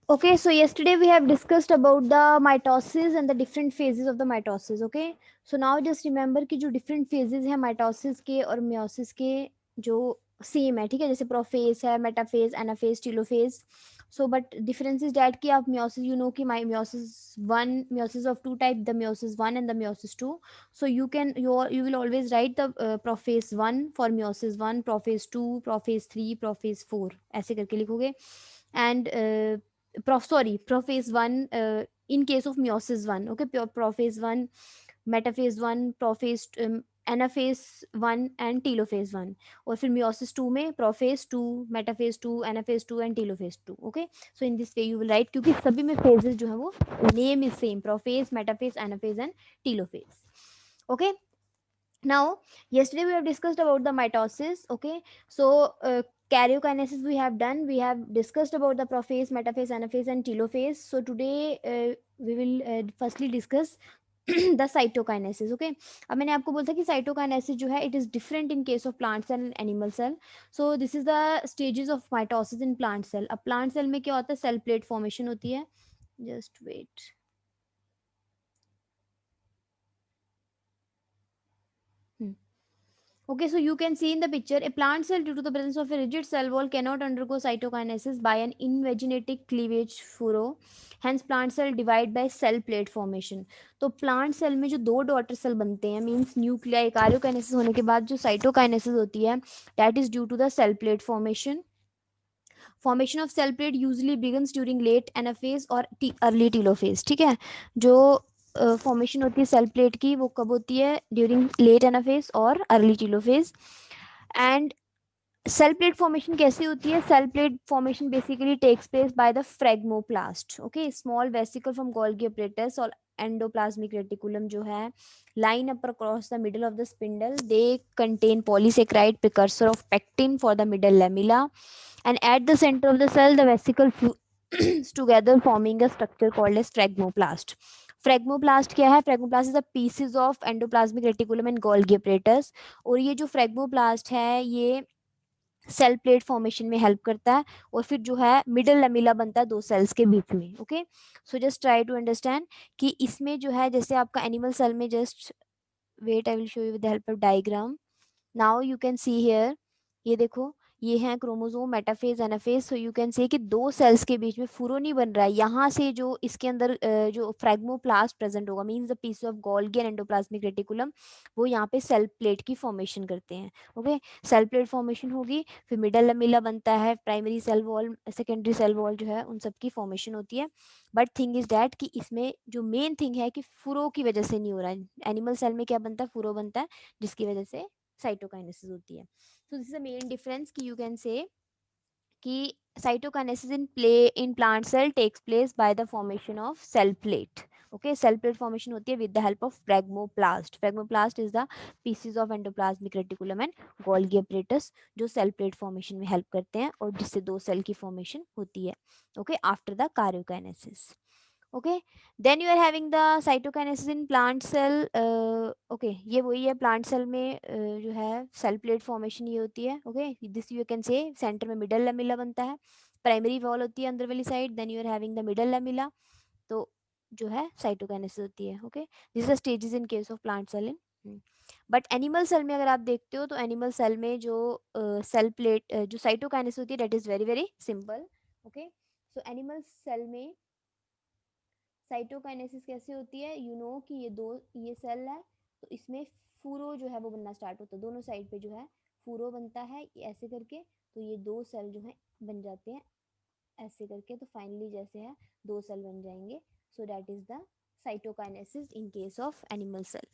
Okay, so yesterday we have discussed about the mitosis and the different phases of the mitosis. Okay, so now just remember कि जो different phases है mitosis के और meiosis के जो same है, ठीक है, जैसे प्रोफेज है, metaphase, anaphase, telophase. So but difference is that कि आप मियोसिस यू नो कि meiosis one, meiosis of two type, the meiosis one and the meiosis two. So you will always write the prophase one for meiosis one, prophase two, prophase three, prophase four, ऐसे करके लिखोगे. And prophase 1 in case of meiosis 1. Okay, prophase 1, metaphase 1, prophase anaphase 1 and telophase 1. और फिर meiosis 2 में prophase 2, metaphase 2, anaphase 2 and telophase 2. Okay, so in this way you will write, क्योंकि सभी में phases जो है वो name is same, prophase, metaphase, anaphase and telophase. Okay, now yesterday we have discussed about the mitosis. Okay, so karyokinesis we have done, we have discussed about the prophase, metaphase, anaphase and telophase. So today we will firstly discuss the cytokinesis. Okay, अब मैंने आपको बोला था कि cytokinesis जो है it is different in case of plant cell and animal cell. So this is the stages of mitosis in plant cell. अब plant cell में क्या होता है, cell plate formation होती है. Just wait. Okay, so you can see in the picture, a plant cell, due to the presence of a rigid cell wall, cannot undergo cytokinesis by an invaginate cleavage furrow. Hence, plant cell divide by cell plate formation. तो plant cell में जो दो daughter cell बनते हैं, means nuclei, karyokinesis होने के बाद जो साइटोकाइनेसिस होती है, that is due to the cell plate formation. Formation of cell plate usually begins during late anaphase और अर्ली टीलोफेज. ठीक है, जो फॉर्मेशन होती है सेल प्लेट की वो कब होती है, ड्यूरिंग लेट एनाफेज और early telophase. And cell plate formation कैसे होती है, cell plate formation basically takes place by the phragmoplast. Okay, small vesicle from Golgi apparatus और एंडोप्लाज्मिक रेटिकुलम जो है line up across the middle of the spindle. They contain polysaccharide precursor of pectin for the middle lamella, and at the center of the cell the vesicle fuse together forming a structure called as phragmoplast. Phragmoplast क्या है, phragmoplast is the pieces of endoplasmic reticulum and Golgi apparatus. और ये जो phragmoplast है ये cell plate formation में help करता है, और फिर जो है मिडल लमीला बनता है दो सेल्स के बीच में. Okay, so just try to understand कि इसमें जो है जैसे आपका एनिमल सेल में, just wait I will show you with the help of diagram. Now you can see here, ये देखो, ये है chromosome, metaphase, anaphase. So you can say कि दो सेल्स के बीच में फुरो नहीं बन रहा है. यहाँ से जो इसके अंदर जो फ्रेगमोप्लास्ट प्रेजेंट होगा, means the piece of Golgi and endoplasmic reticulum, वो यहाँ पे सेल प्लेट की फॉर्मेशन करते हैं. ओके, सेल प्लेट फॉर्मेशन होगी, फिर मिडल लमीला बनता है, primary cell wall, secondary cell wall जो है उन सब की फॉर्मेशन होती है. बट थिंग इज डैट कि इसमें जो मेन थिंग है कि फुरो की वजह से नहीं हो रहा है. एनिमल सेल में क्या बनता है, फुरो बनता है, जिसकी वजह से साइटोकाइनेसिस होती है. So this is the main difference कि यू कैन से कि cytokinesis in play in plant cell takes place by the formation of cell plate. Okay, cell plate formation होती है with the help of phragmoplast. Phragmoplast is the pieces of endoplasmic reticulum and Golgi apparatus जो cell plate formation में help करते हैं और जिससे दो cell की फॉर्मेशन होती है. Okay, after the karyokinesis. Okay, then you are having the cytokinesis in plant cell. Okay, ये वही है प्लांट सेल में जो है सेल प्लेट फॉर्मेशन ये होती है. Okay, this you can say centre में मिडल लेमिला बनता है, प्राइमरी वॉल होती है अंदर वाली side, then you are having the middle lamella, तो जो है साइटोकाइनेसिस होती है. Okay, this are stages in case of plant cell in. But animal cell में अगर आप देखते हो तो एनिमल सेल में जो सेल प्लेट जो साइटोकाइनेसिस होती है that is very very simple. Okay, so animal cell में साइटोकाइनेसिस कैसे होती है, यू नो कि ये सेल है, तो इसमें फूरो जो है वो बनना स्टार्ट होता है, दोनों साइड पे जो है फूरो बनता है ऐसे करके. तो ये दो सेल जो है बन जाते हैं ऐसे करके, तो फाइनली जैसे है दो सेल बन जाएंगे. So that is the cytokinesis in case of animal cell.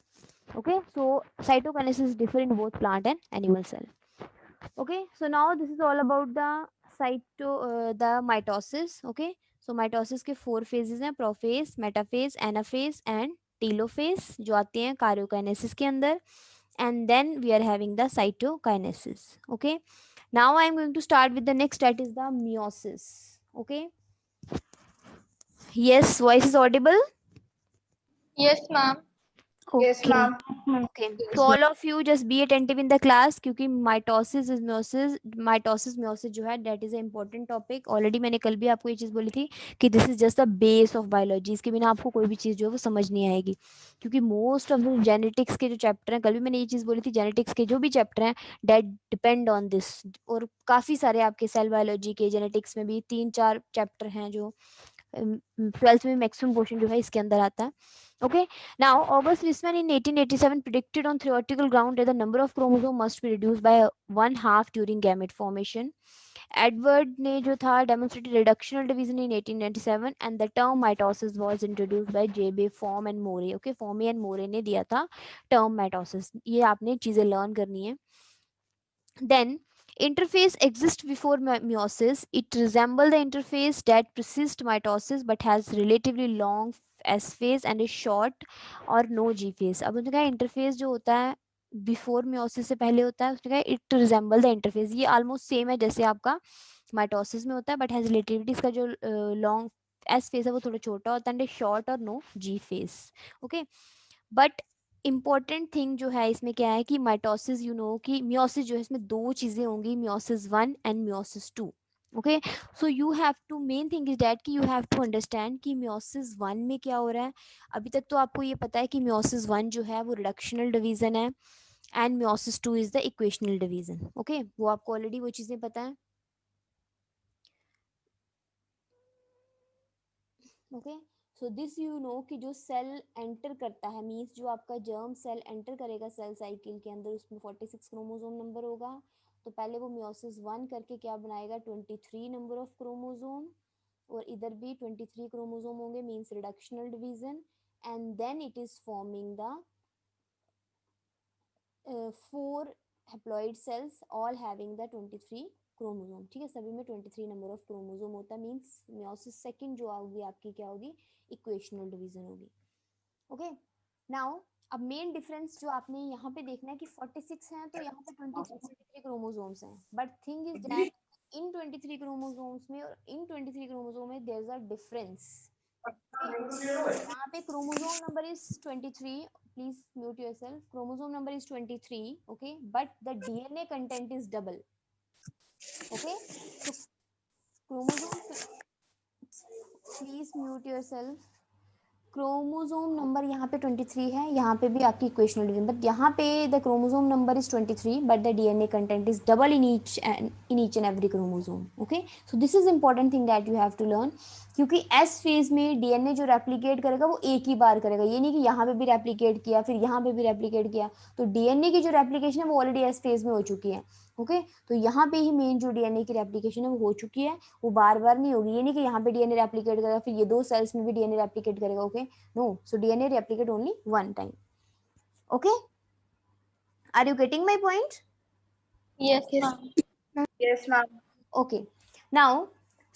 Okay, so cytokinesis differ in both plant and animal cell. Okay, so now this is all about the mitosis. Okay, so mitosis के four phases हैं, prophase, metaphase, anaphase and telophase, जो आते हैं karyokinesis के अंदर. And then we are having the cytokinesis. Okay, now I am going to start with the next, that is the meiosis. Okay, yes, voice is audible. Yes, ma'am. Yes, Okay. ma'am. Okay. So all of you just be attentive in the class क्योंकि mitosis is meiosis जो है that is a important topic. Already मैंने कल भी आपको ये चीज़ बोली थी कि this is just the base of biology. इसके बिना आपको कोई भी चीज़ जो है वो समझ नहीं आएगी, क्योंकि most of the genetics के जो चैप्टर हैं, कल भी मैंने ये चीज़ बोली थी, genetics के जो भी चैप्टर हैं that depend on this. और काफ़ी सारे आपके सेल बायोलॉजी के जेनेटिक्स में भी 3-4 चैप्टर हैं जो 12th में मैक्सिमम पोर्शन जो है इसके अंदर आता है. Okay. Now, August Weismann in 1887 predicted on theoretical ground that the number of chromosomes must be reduced by 1/2 during gamete formation. Edward ने जो था demonstrated reductional division in 1897 and the term mitosis was introduced by J.B. Form and Morey. Okay, Formy and Morey ने दिया था term mitosis. ये आपने चीजें learn करनी है. Then interphase exists before meiosis. It resembles the interphase that precedes mitosis but has relatively long S phase and a short और no G phase. अब उन्होंने कहा इंटरफेस जो होता है बिफोर मियोसिस से पहले होता है, उसने कहा इट रिजेंबल द इंटरफेस. ये ऑलमोस्ट सेम है जैसे आपका माइटोसिस में होता है, बट हैज रिलेटिविटी. इसका जो लॉन्ग एस फेज है वो थोड़ा छोटा होता है, शॉर्ट और no G phase. Okay. But important thing जो है इसमें क्या है कि माइटोसिस कि मियोसिस जो है इसमें दो चीजें होंगी, meiosis 1 and meiosis 2. Okay. So you have to, main thing is that कि यू हैव टू अंडरस्टैंड कि मियोसिस 1 में क्या हो रहा है. अभी तक तो आपको ये पता है कि मियोसिस 1 जो है वो रिडक्शनल डिवीजन है and meiosis 2 is the equational division. Okay, वो आपको ऑलरेडी वो चीजें पता है. ओके. सो दिस कि जो सेल एंटर करता है, मीन्स जो आपका जर्म सेल एंटर करेगा सेल साइकिल के अंदर, उसमें 46 क्रोमोसोम नंबर होगा. तो पहले वो मियोसिस 1 करके क्या बनाएगा, 23 नंबर ऑफ क्रोमोसोम, और इधर भी 23 क्रोमोसोम होंगे, means reductional division. And then it is forming the 4 haploid cells all having the 23 chromosome. ठीक है, सभी में 23 नंबर ऑफ क्रोमोसोम होता है. मीन्स मियोसिस सेकंड जो होगी आपकी क्या होगी, इक्वेशनल डिवीजन होगी. ओके. नाउ अब मेन डिफरेंस जो आपने यहाँ पे देखना है कि 46 हैं तो यहाँ पे 23 क्रोमोसोम्स हैं. But thing is that in 23 chromosomes में और इन 23 क्रोमोसोम में देयर इज अ डिफरेंस. यहाँ पे chromosome number is 23. Please mute yourself. Chromosome number is 23. Okay, but the DNA content is double. Okay, so chromosome, please mute yourself. Chromosome number यहाँ पे 23 है, यहाँ पे भी आपकी इक्वेशनल डिवीजन, बट यहाँ पे the chromosome number is 23 but the DNA content is double in each and every chromosome. Okay. So this is important thing that you have to learn, क्योंकि एस फेज में DNA जो replicate करेगा वो एक ही बार करेगा. ये नहीं कि यहाँ पे भी रेप्लिकेट किया फिर यहाँ पे भी रेप्लिकेट किया. तो डीएनए की जो रेप्लिकेशन है वो ऑलरेडी एस फेज में हो चुकी है. ओके. तो यहाँ पे ही मेन जो डीएनए की रेप्लिकेशन है वो हो चुकी है, वो बार बार नहीं होगी. ये नहीं कि यहाँ पे डीएनए रेप्लिकेट करेगा फिर ये 2 सेल्स में भी डीएनए रेप्लिकेट करेगा. Okay. No, so DNA replicate only one time. Okay, are you getting my point? Yes, ma'am. Yes, ma'am. Okay. Now,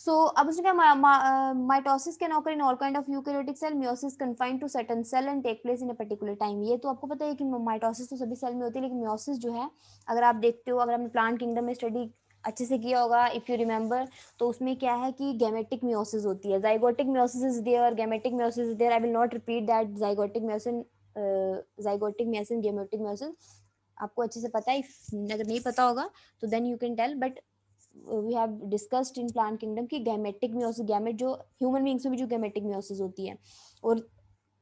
so अब उसने कहा mitosis can occur in all kind of eukaryotic cell. Meiosis confined to certain cell and take place in a particular time. ये तो आपको पता है कि mitosis तो सभी सेल में होती है, लेकिन meiosis जो है अगर आप देखते हो, अगर आपने प्लांट किंगडम में स्टडी अच्छे से किया होगा, इफ यू रिमेंबर, तो उसमें क्या है कि गैमेटिक मियोसिस होती है. Zygotic meiosis is there, gametic meiosis is there. I will not repeat that. Zygotic meiosin, gametic meiosis आपको अच्छे से पता है. अगर नहीं पता होगा तो then you can tell, but we have discussed in plant kingdom की गैमेटिक मियोसिस, गैमेट जो ह्यूमन बीइंग्स में भी जो गैमेटिक मियोसिस होती है, और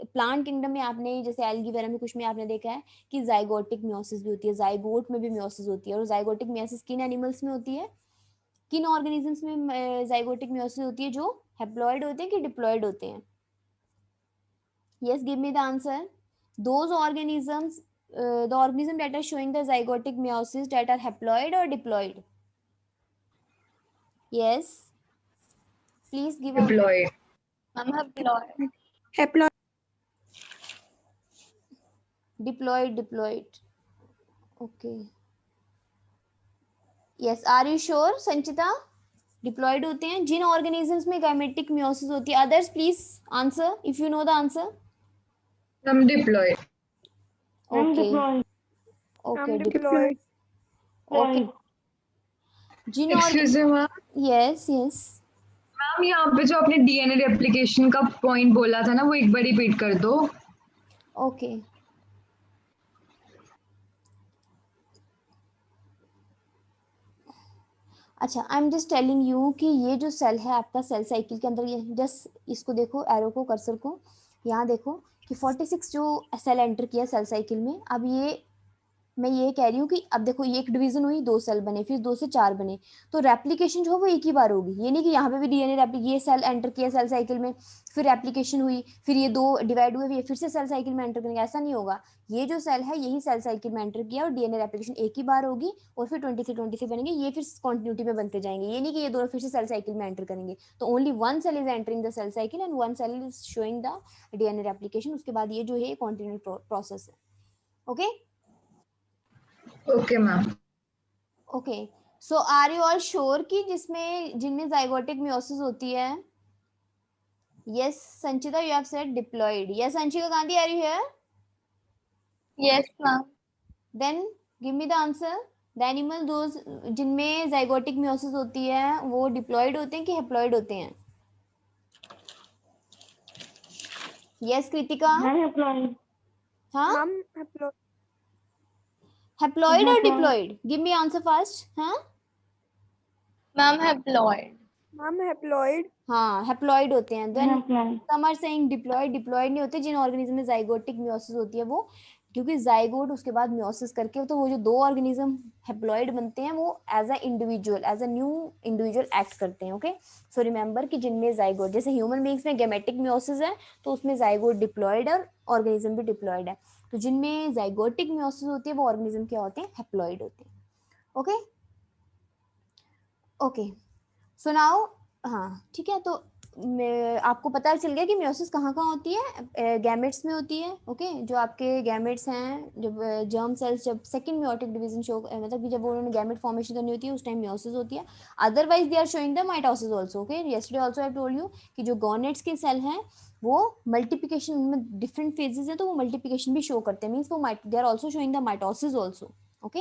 प्लांट किंगडम में आपने जैसे एल्गी वगैरह में कुछ में आपने देखा है कि जाइगोटिक मियोसिस भी होती है, जाइगोट में भी मियोसिस होती है. और जाइगोटिक मियोसिस किन एनिमल्स में होती है, किन ऑर्गेनिजम्स में जाइगोटिक मियोसिस होती है, जो हैप्लॉइड होते हैं कि डिप्लॉइड होते हैं? Yes, give me the answer. Those organisms, the organism that are showing the zygotic meiosis that are haploid और diploid? Yes, please give a Diploid. I'm haploid. Haploid. Diploid. Okay. Yes, are you sure Sanchita? Diploid होते हैं जिन organisms में gametic meiosis होती है. Others please answer if you know the answer. I'm diploid. Okay. Okay, Diploid. Okay. जिन Excuse me, ma'am. Yes yes. Ma'am यहाँ पे जो आपने डीएनए रेप्लिकेशन का पॉइंट बोला था ना, वो एक बार रिपीट कर दो. ओके. अच्छा, I am just telling you कि ये जो सेल है आपका सेल साइकिल के अंदर, ये जस्ट इसको देखो, एरो को, कर्सर को यहाँ देखो कि 46 जो सेल एंटर किया सेल साइकिल में। अब ये मैं ये कह रही हूँ कि अब देखो ये एक डिवीजन हुई, 2 सेल बने, फिर 2 से 4 बने, तो रेप्लिकेशन जो है वो एक ही बार होगी। ये नहीं कि यहाँ पे भी डीएनए ये सेल एंटर किया सेल साइकिल में, फिर रेप्लिकेशन हुई, फिर ये 2 डिवाइड हुए, फिर से सेल साइकिल में एंटर करेंगे, ऐसा नहीं होगा। ये जो सेल है यही सेल साइकिल में एंटर किया और डीएनए रेप्लिकेशन एक ही बार होगी, और फिर 23 बनेंगे, ये फिर कंटिन्यूटी में बनते जाएंगे। ये नहीं कि ये दोनों फिर से सेल साइकिल में एंटर करेंगे। तो only one cell is entering the cell cycle and one cell is showing the DNA replication. उसके बाद ये जो है कॉन्टिन्यू प्रोसेस है। Okay okay ma'am. Okay, so are you all sure कि जिनमें जाइगोटिक मियोसिस होती है? Yes Sanchita, you have said diploid. Yes Anshika Gandhi, are you here? Yes ma'am. Then give me the answer. The animal those जिनमें zygotic meiosis होती है वो diploid होते हैं कि हेप्लॉइड होते हैं? यस कृतिका। हेप्लॉइड। हाँ, मैम हेप्लॉइड। हेप्लॉइड और diploid? Give me answer fast. हाँ मैम हेप्लॉइड। Ma'am haploid. हाँ हेप्लॉइड होते हैं। Then some are saying diploid. Diploid नहीं होते जिन ऑर्गेनिज्म में जाइगोटिक मियोसिस होती है वो, क्योंकि जाइगोट उसके बाद मियोसिस करके, तो वो जो 2 ऑर्गेनिज्म हेप्लॉइड बनते हैं वो as a individual, as a new individual act करते हैं। ओके, सो रिमेंबर कि जिनमें जाइगोट, जैसे ह्यूमन बींग्स में गेमेटिक मियोसिस है तो उसमें जाइगोट डिप्लॉइड है और ऑर्गेनिज्म भी डिप्लॉइड है। तो जिनमें जाइगोटिक मियोसिस होती है वो ऑर्गेनिज्म क्या होते हैं? हेप्लॉइड होते हैं। ओके ओके, सो नाउ, हाँ ठीक है, तो आपको पता चल गया कि मियोसिस कहाँ कहाँ होती है? गैमेट्स में होती है। ओके, जो आपके गैमेट्स हैं, जब जर्म सेल्स जब सेकंड मियोटिक डिवीजन शो, मतलब कि जब उन्होंने गैमेट फॉर्मेशन करनी होती है उस टाइम मियोसिस होती है। Otherwise they are showing the mitosis also. Okay, yesterday also I told you कि जो गॉनेट्स के सेल हैं वो मल्टीप्लिकेशन, उनमें डिफरेंट फेजेस हैं तो वो मल्टीप्लिकेशन भी शो करते हैं, मीन्स वो they are also showing the mitosis also. Okay,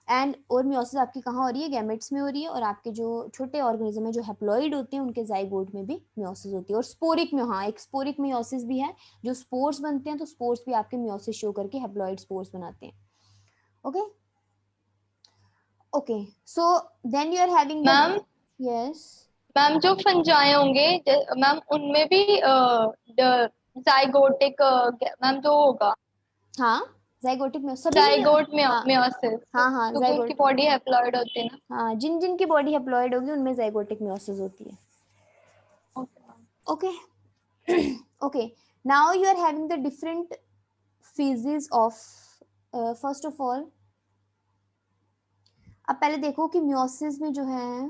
and और मियोसिस आपकी कहाँ हो रही है? गैमेट्स में हो रही है। और आपके जो छोटे ऑर्गेनिज्म है जो हेप्लॉइड होते हैं उनके जाइगोट में भी मियोसिस होती है। और स्पोरिक में, हाँ एक स्पोरिक मियोसिस भी है, जो स्पोर्स बनते हैं, तो स्पोर्स भी आपके मियोसिस शो करके हेप्लॉइड स्पोर्स बनाते हैं। Okay okay, so then you are having the, ma'am yes ma'am जो फंजाई होंगे मैम उनमें भी जाइगोटिक मैम जो होगा हाँ जाइगोटिक में सभी में, जाइगोट हाँ मियोसिस, हाँ हाँ क्योंकि उनकी जाइगोट, बॉडी हेप्लॉइड होती है ना। हाँ जिन जिन की बॉडी हेप्लॉइड होगी उनमें जाइगोटिक मियोसिस होती है। Okay ma'am. Okay okay, now you are having the different phases of, first of all, अब पहले देखो कि मियोसिस में जो है,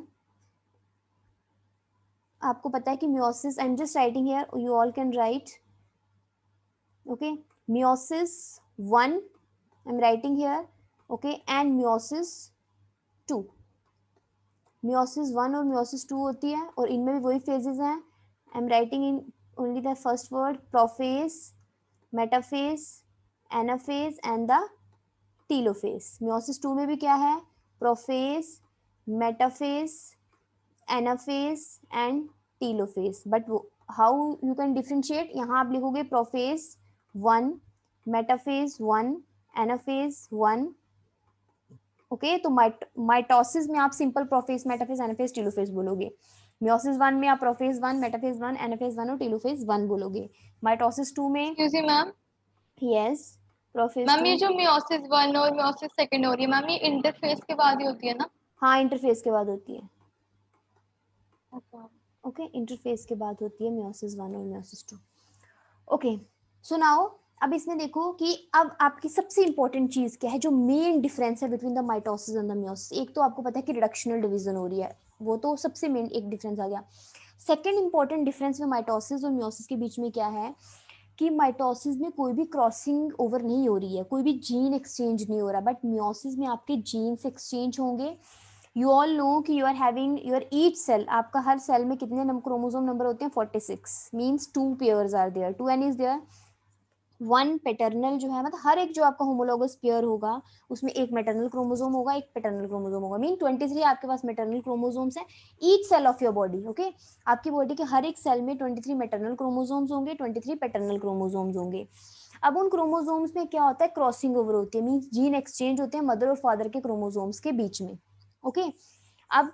आपको पता है कि meiosis, I am just writing here, you all can write. Okay, meiosis 1 I am writing here. Okay, and meiosis 2, meiosis 1 और मियोसिस 2 होती है और इनमें भी वही फेजेस हैं। I am writing in only the first word, prophase, metaphase, anaphase and the telophase. Meiosis 2 में भी क्या है? Prophase, metaphase, anaphase and telophase. But how you can differentiate, यहाँ आप लिखोगे प्रोफेज 1, मेटाफेज 1, एनाफेज 1। ओके, तो माइटोसिस में आप simple prophase, metaphase, anaphase, telophase बोलोगे। मियोसिस 1 में आप प्रोफेज 1, मेटाफेज 1, एनाफेज 1 और टीलोफेज 1 बोलोगे। माइटोसिस 2 में, excuse me ma'am. Yes prophase ma'am 2, ये जो मियोसिस 1 और मियोसिस सेकंड हो रही है मैम, ये इंटरफेस के बाद ही होती है ना? हाँ इंटरफेज के बाद होती है। अच्छा। ओके, इंटरफेस के बाद होती है मियोसिस 1 और मियोसिस 2। ओके, सो नाउ अब इसमें देखो कि अब आपकी सबसे इंपॉर्टेंट चीज क्या है, जो मेन डिफरेंस है between the mitosis and the meiosis. एक तो आपको पता है कि रिडक्शनल डिवीजन हो रही है, वो तो सबसे मेन एक डिफरेंस आ गया। सेकेंड इंपॉर्टेंट डिफरेंस में माइटोसिस और मियोसिस के बीच में क्या है कि माइटोसिस में कोई भी क्रॉसिंग ओवर नहीं हो रही है, कोई भी जीन एक्सचेंज नहीं हो रहा, बट मियोसिस में आपके जीन्स एक्सचेंज होंगे। यू ऑल नो कि you are having your each cell, आपका हर सेल में कितने क्रोमोसोम नंबर होते हैं? 46, means 2 pairs are there, 2 N is there. 1 paternal जो है, मतलब हर एक जो आपका होमोलोगस पेयर होगा उसमें एक मैटरनल क्रोमोसोम होगा, एक पैटर्नल क्रोमोसोम होगा, मीन 23 आपके पास मैटरनल क्रोमोसोम्स हैं each cell of your body. Okay, आपकी बॉडी के हर एक सेल में 23 मैटरनल क्रोमोसोम्स होंगे, 23 पैटर्नल क्रोमोसोम्स होंगे। अब उन क्रोमोसोम्स में क्या होता है? क्रॉसिंग ओवर होती है, मीन जीन एक्सचेंज होते हैं मदर और फादर के क्रोमोसोम्स के बीच में। ओके, अब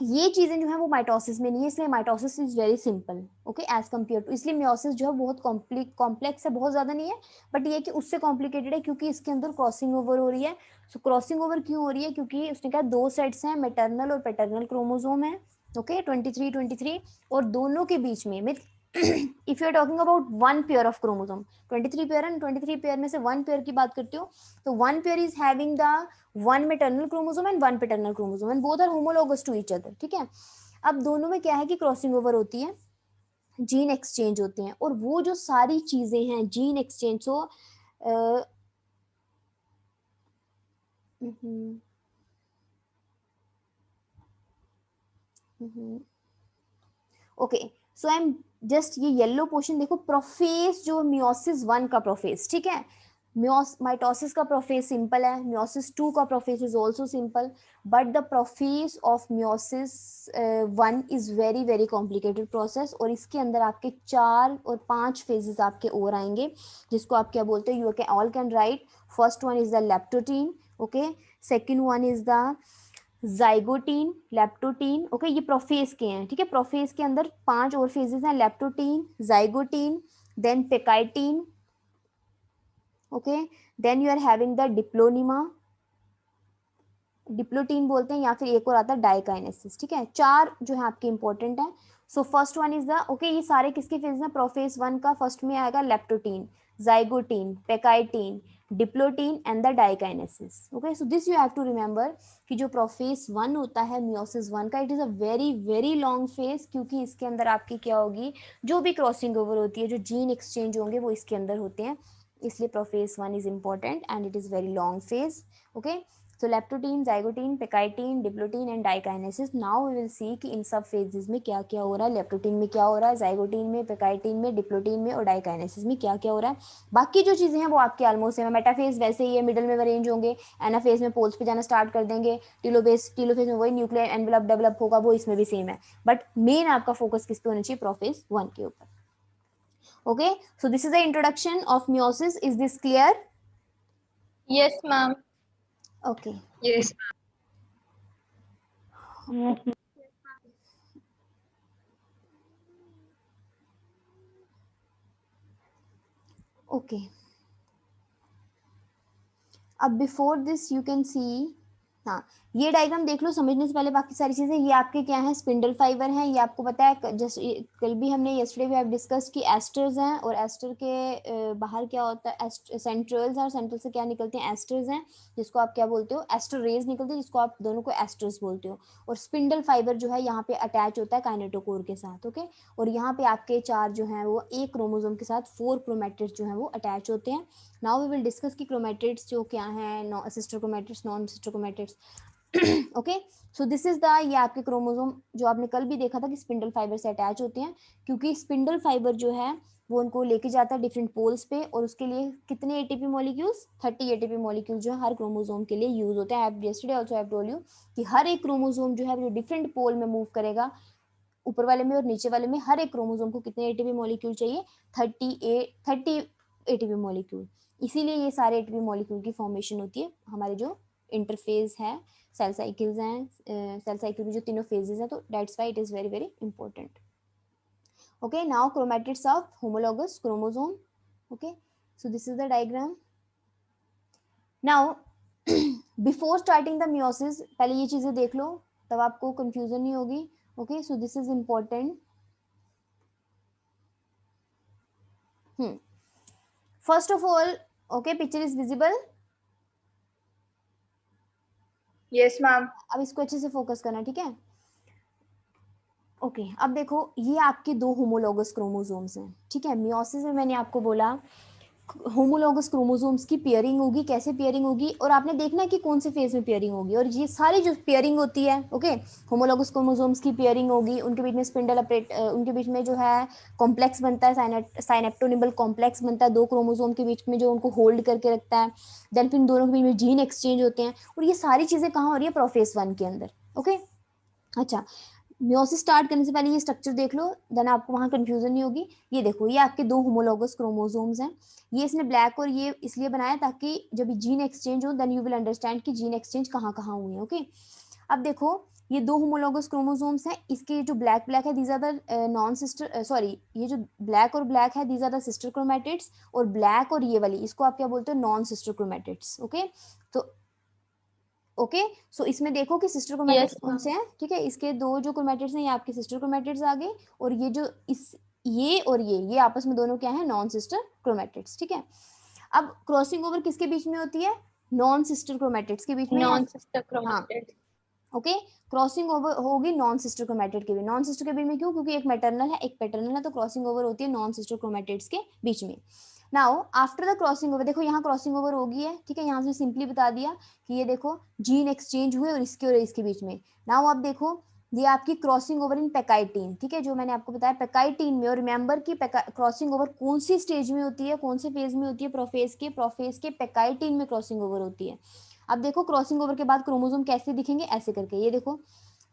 ये चीजें जो है वो माइटोसिस में नहीं है, इसलिए mitosis is very simple, okay, as compare to, इसलिए मियोसिस जो है बहुत कॉम्प्लेक्स है, बहुत ज्यादा नहीं है, बट ये कि उससे कॉम्प्लिकेटेड है क्योंकि इसके अंदर क्रॉसिंग ओवर हो रही है। सो क्रॉसिंग ओवर क्यों हो रही है? क्योंकि उसने कहा 2 सेट्स हैं, मैटरनल और पैटर्नल क्रोमोसोम है, ओके, 23 और दोनों के बीच में if you are talking about one pair of chromosome, 23 pair and 23 pair में से वन पेयर की बात करती हो, तो one pair is having the one maternal chromosome and one paternal chromosome and both are homologous to each other, ठीक है। अब दोनों में क्या है कि क्रॉसिंग ओवर होती है, जीन एक्सचेंज होते हैं, और वो जो सारी चीजें हैं gene exchange, so okay, so I am just, ये येलो पोर्शन देखो, प्रोफेस जो मियोसिस 1 का प्रोफेस, ठीक है, माइटोसिस का प्रोफेस सिंपल है, मियोसिस 2 का prophase is also simple, but the prophase of meiosis 1 is very very complicated process, और इसके अंदर आपके 4 और 5 फेजेस आपके और आएंगे, जिसको आप क्या बोलते हैं, you can all can write. First one is the leptotene, okay, second one is the zygotene, leptotene, okay, ये प्रोफेज के हैं, ठीक है, प्रोफेज के अंदर 5 और फेजेस हैं, leptotene, zygotene, then pachytene, okay, then you are having the diplonema, diplotene बोलते हैं, या फिर एक और आता है डाइकाइनेसिस, ठीक है, 4 जो है आपके इंपॉर्टेंट है। So first one is the, okay, ये सारे किसके फेज हैं, प्रोफेज 1 का, फर्स्ट में आएगा leptotene, zygotene, pachytene, diplotene and the diakinesis, okay. So this you have to remember कि जो प्रोफेज 1 होता है मियोसिस 1 का, it is a very very long phase, क्योंकि इसके अंदर आपकी क्या होगी, जो भी क्रॉसिंग ओवर होती है, जो जीन एक्सचेंज होंगे वो इसके अंदर होते हैं, इसलिए prophase 1 is important and it is very long phase, okay. So leptotene, zygotín, pachytene, diplotene and diakinesis. Now we will see कि इन सब फेजेस में क्या क्या हो रहा है, लेप्टोटीन में क्या हो रहा है, जाइगोटीन में, पेकाइटीन में, डिप्लोटीन में और डाइकाइनेसिस में क्या क्या हो रहा है। बाकी जो चीजें हैं वो आपके ऑलमोस्ट है, मेटाफेज वैसे ही है, मिडल में अरेंज होंगे, एनाफेज में पोल्स पे जाना स्टार्ट कर देंगे, टीलोफेज में वही न्यूक्लियर एनवेलप डेवलप होगा, वो इसमें भी सेम है, बट मेन आपका फोकस किस पे होना चाहिए, प्रोफेज 1 के ऊपर, okay. So this is the introduction of meiosis, is this clear? Yes ma'am. Okay, Yes. Okay, अब before this you can see, हाँ, ये डायग्राम देख लो समझने से पहले, बाकी सारी चीजें ये आपके क्या है, स्पिंडल फाइबर हैं, ये आपको पता है, जस्ट कल भी हमने यस्टरडे भी आप डिस्कस की एस्टर्स हैं, और एस्टर के बाहर क्या होता है, सेंट्रल्स हैं, और सेंट्रल से क्या निकलते हैं, एस्टर्स हैं, जिसको आप क्या बोलते हो, एस्टर रेज निकलते हैं, जिसको आप दोनों को एस्टर्स बोलते हो, और स्पिंडल फाइबर जो है यहाँ पे अटैच होता है काइनेटोकोर के साथ, ओके, और यहाँ पे आपके 4 जो हैं वो एक क्रोमोसोम के साथ 4 क्रोमैटिड्स जो हैं वो अटैच होते हैं। नाउ वी विल डिस्कस की क्रोमैटिड्स जो क्या है, sister chromatids, non sister chromatids, okay. So this is the, ये आपके क्रोमोसोम जो आपने कल भी देखा था कि स्पिंडल फाइबर से अटैच होते हैं, क्योंकि स्पिंडल फाइबर जो है वो उनको लेके जाता है डिफरेंट पोल्स पे, और उसके लिए कितने एटीपी मॉलिक्यूल्स, 30 एटीपी मॉलिक्यूल जो हर क्रोमोसोम के लिए यूज होते हैं। Yesterday also I have told you कि हर एक क्रोमोसोम जो है वो डिफरेंट पोल में मूव करेगा, ऊपर वाले में और नीचे वाले में, हर एक क्रोमोसोम को कितने एटीपी मॉलिक्यूल चाहिए, 30 एटीपी मॉलिक्यूल, इसीलिए ये सारे एटीपी मॉलिक्यूल की फॉर्मेशन होती है। हमारे जो इंटरफेज है, सेल साइकिल्स हैं, सेल साइकिल में जो तीनों फेजेस हैं, तो that's why it is very very important, okay. Now chromatids of homologous chromosome, okay, so this is the diagram. Now before starting the meiosis, पहले ये चीजें देख लो, तब आपको कंफ्यूजन नहीं होगी, okay. So this is important. First of all, okay, picture is visible? Yes, ma'am. अब इसको अच्छे से फोकस करना, ठीक है, ओके। अब देखो, ये आपके 2 होमोलॉगस क्रोमोसोम्स हैं, ठीक है। मियोसिस में मैंने आपको बोला होमोलॉगस क्रोमोसोम्स की पेयरिंग होगी, कैसे पेयरिंग होगी, और आपने देखना है कि कौन से फेज में पेयरिंग होगी, और ये सारी जो पेयरिंग होती है, ओके, होमोलॉगस क्रोमोसोम्स की पेयरिंग होगी, उनके बीच में स्पिंडल उनके बीच में जो है कॉम्प्लेक्स बनता है, साइनेप्टोनिबल कॉम्प्लेक्स बनता है 2 क्रोमोसोम के बीच में, जो उनको होल्ड करके रखता है, देन फिर दोनों के बीच में जीन एक्सचेंज होते हैं, और ये सारी चीजें कहाँ हो रही है, प्रोफेज 1 के अंदर, ओके। अच्छा, मियोसिस स्टार्ट करने से पहले ये स्ट्रक्चर देख लो, देन आपको वहाँ कंफ्यूजन नहीं होगी। ये देखो, ये आपके 2 होमोलॉगस क्रोमोसोम्स हैं, ये इसने ब्लैक और ये इसलिए बनाया ताकि जब जीन एक्सचेंज हो, देन यू विल अंडरस्टैंड कि जीन एक्सचेंज कहाँ कहाँ हुए हैं, ओके। अब देखो ये दो होमोलॉगस क्रोमोसोम्स हैं, इसके जो ब्लैक ब्लैक है these are the non sister, sorry ये जो ब्लैक और ब्लैक है these are the sister chromatids, और ब्लैक और ये वाली इसको आप क्या बोलते हो, नॉन सिस्टर क्रोमैटिड्स। ओके, तो ओके सो इसमें देखो कि सिस्टर क्रोमैटिड्स Yes, कौन से हैं, ठीक है, इसके दो जो क्रोमैटिड्स हैं ये आपके सिस्टर क्रोमैटिड्स आ गए, और ये जो इस ये और ये आपस में दोनों क्या है, नॉन सिस्टर क्रोमैटिड्स, ठीक है। अब क्रॉसिंग ओवर किसके बीच में होती है, नॉन सिस्टर क्रोमैटिड्स के बीच में। non-sister हाँ chromatid. ओके, क्रॉसिंग ओवर होगी नॉन सिस्टर क्रोमैटिड के भी, नॉन सिस्टर के बीच में क्यों, क्योंकि एक मैटरनल है एक पैटर्नल है, तो क्रॉसिंग ओवर होती है नॉन सिस्टर क्रोमैटिड्स के बीच में। Now after the crossing over, देखो यहाँ क्रॉसिंग ओवर होगी है, ठीक है, यहाँ से सिंपली बता दिया कि ये देखो जीन एक्सचेंज हुए और इसके बीच में। नाउ आप देखो ये आपकी क्रॉसिंग ओवर इन पैकाइटीन, ठीक है, जो मैंने आपको बताया पैकाइटीन में, और रिमेंबर की क्रॉसिंग ओवर कौन सी स्टेज में होती है, कौन से फेज में होती है, प्रोफेज के पैकाइटीन में क्रॉसिंग ओवर होती है। अब देखो क्रॉसिंग ओवर के बाद क्रोमोसोम कैसे दिखेंगे, ऐसे करके, ये देखो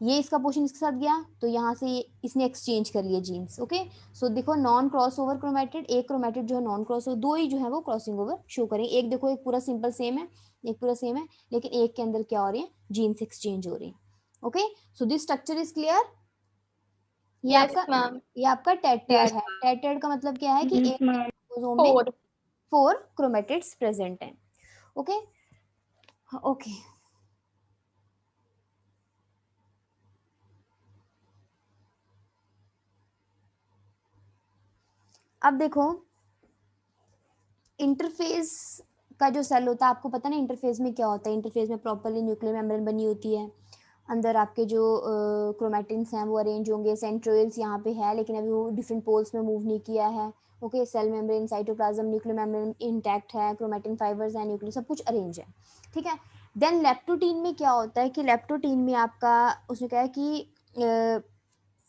ये इसका पोर्शन इसके साथ गया तो यहाँ से इसने एक्सचेंज कर लिया जीन्स। ओके, सो देखो नॉन क्रॉस ओवर क्रोमैटिड, एक क्रोमैटिड जो है नॉन क्रॉस ओवर, दो ही जो है वो क्रॉसिंग ओवर शो करेंगे, एक देखो एक पूरा सिंपल सेम है, एक पूरा सेम है, लेकिन एक के अंदर क्या हो रही है, जीन्स एक्सचेंज हो रही है। Okay, so this structure is clear. Yes, ma'am. ये आपका टेट्राड है, टेट्राड का मतलब क्या है कि एक क्रोमोसोम में 4. 4 क्रोमैटिड्स प्रेजेंट हैं। ओके ओके, अब देखो इंटरफेस का जो सेल होता है, आपको पता ना इंटरफेस में क्या होता है, इंटरफेस में प्रॉपर्ली न्यूक्लियर मेम्ब्रेन बनी होती है, अंदर आपके जो क्रोमैटिन्स हैं वो अरेंज होंगे, सेंट्रोइल्स यहाँ पे है लेकिन अभी वो डिफरेंट पोल्स में मूव नहीं किया है। Okay, cell membrane, cytoplasm, nuclear membrane intact है, क्रोमैटिन फाइबर्स हैं, न्यूक्लियर सब कुछ अरेंज है, ठीक है। देन लेप्टोटीन में क्या होता है कि लेप्टोटीन में आपका उसने कहा है कि